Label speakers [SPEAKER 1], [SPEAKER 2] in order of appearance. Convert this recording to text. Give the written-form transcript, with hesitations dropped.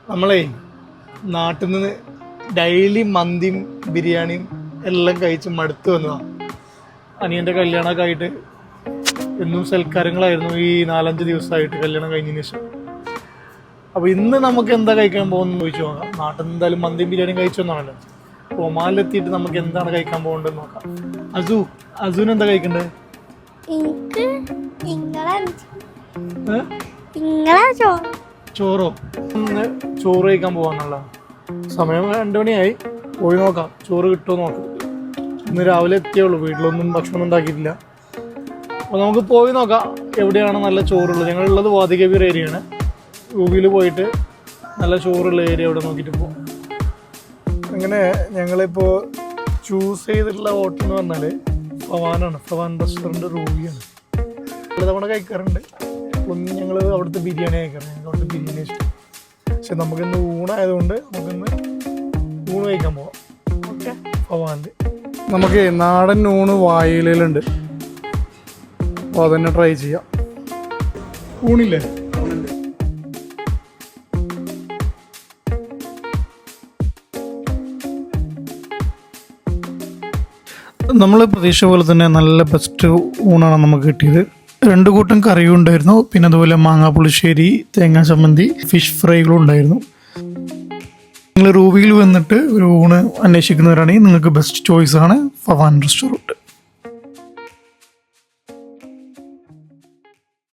[SPEAKER 1] നമ്മളെ നാട്ടിൽ നിന്ന് ഡെയിലി മന്തിയും ബിരിയാണിയും എല്ലാം കഴിച്ച് മടുത്ത് വന്നതാണ്. അനിയൻ്റെ കല്യാണമൊക്കെ ആയിട്ട് എന്നും സൽക്കാരങ്ങളായിരുന്നു ഈ 4-5 ദിവസമായിട്ട് കല്യാണം കഴിഞ്ഞതിന് ശേഷം. അപ്പോൾ ഇന്ന് നമുക്ക് എന്താ കഴിക്കാൻ പോകുന്നത് ചോദിച്ചു നോക്കാം. നാട്ടിൽ നിന്ന് എന്തായാലും മന്തിയും ബിരിയാണിയും കഴിച്ചൊന്നാണല്ലോ. ഒമാനിലെത്തിയിട്ട് നമുക്ക് എന്താണ് കഴിക്കാൻ പോകേണ്ടത് നോക്കാം. അസുവിന് എന്താ കഴിക്കണ്ടേ? ചോറോ? ചോറ് കഴിക്കാൻ പോവാന്നുള്ള സമയം 2 മണിയായി. പോയി നോക്കാം ചോറ് കിട്ടുമോ നോക്കാം. ഇന്ന് രാവിലെ എത്തിയുള്ളൂ, വീട്ടിലൊന്നും ഭക്ഷണം ഉണ്ടാക്കിയിട്ടില്ല. അപ്പോൾ നമുക്ക് പോയി നോക്കാം എവിടെയാണ് നല്ല ചോറുള്ളത്. ഞങ്ങളുള്ളത് വാദികബീർ ഏരിയയാണ്. ഗൂഗിളിൽ പോയിട്ട് നല്ല ചോറുള്ള ഏരിയ എവിടെ നോക്കിയിട്ട് പോകും. അങ്ങനെ ഞങ്ങളിപ്പോൾ ചൂസ് ചെയ്തിട്ടുള്ള ഹോട്ടൽ എന്ന് പറഞ്ഞാൽ ഫവാനാണ്. ഫവാൻ റെസ്റ്റോറൻറ്റ് റൂബിയാണ്. പല തവണ കഴിക്കാറുണ്ട്. ഒന്ന് ഞങ്ങൾ അവിടുത്തെ ബിരിയാണി കഴിക്കാറുണ്ട്. ഞങ്ങൾക്ക് അവിടുത്തെ ബിരിയാണി ഇഷ്ടം. പക്ഷെ നമുക്കിന്ന് ഊണായതുകൊണ്ട് നമുക്കിന്ന് ഊണ് കഴിക്കാൻ പോവാം. ഓക്കെ, ഫവാനിൽ നമുക്ക് നാടൻ ഊണ് വായിലുണ്ട്. അപ്പോൾ അതന്നെ ട്രൈ ചെയ്യാം. ഊണില്ലേ? നമ്മൾ പ്രതീക്ഷ പോലെ തന്നെ നല്ല ബെസ്റ്റ് ഊണാണ് നമുക്ക് കിട്ടിയത്. 2 കൂട്ടം കറിയും ഉണ്ടായിരുന്നു. പിന്നെ അതുപോലെ മാങ്ങാ പുളിശ്ശേരി, തേങ്ങാ ചമ്മന്തി, ഫിഷ് ഫ്രൈകളും ഉണ്ടായിരുന്നു. നിങ്ങൾ റൂബിയിൽ വന്നിട്ട് ഒരു ഊണ് അന്വേഷിക്കുന്നവരാണെങ്കിൽ നിങ്ങൾക്ക് ബെസ്റ്റ് ചോയ്സാണ് ഫവാൻ റെസ്റ്റോറൻറ്റ്.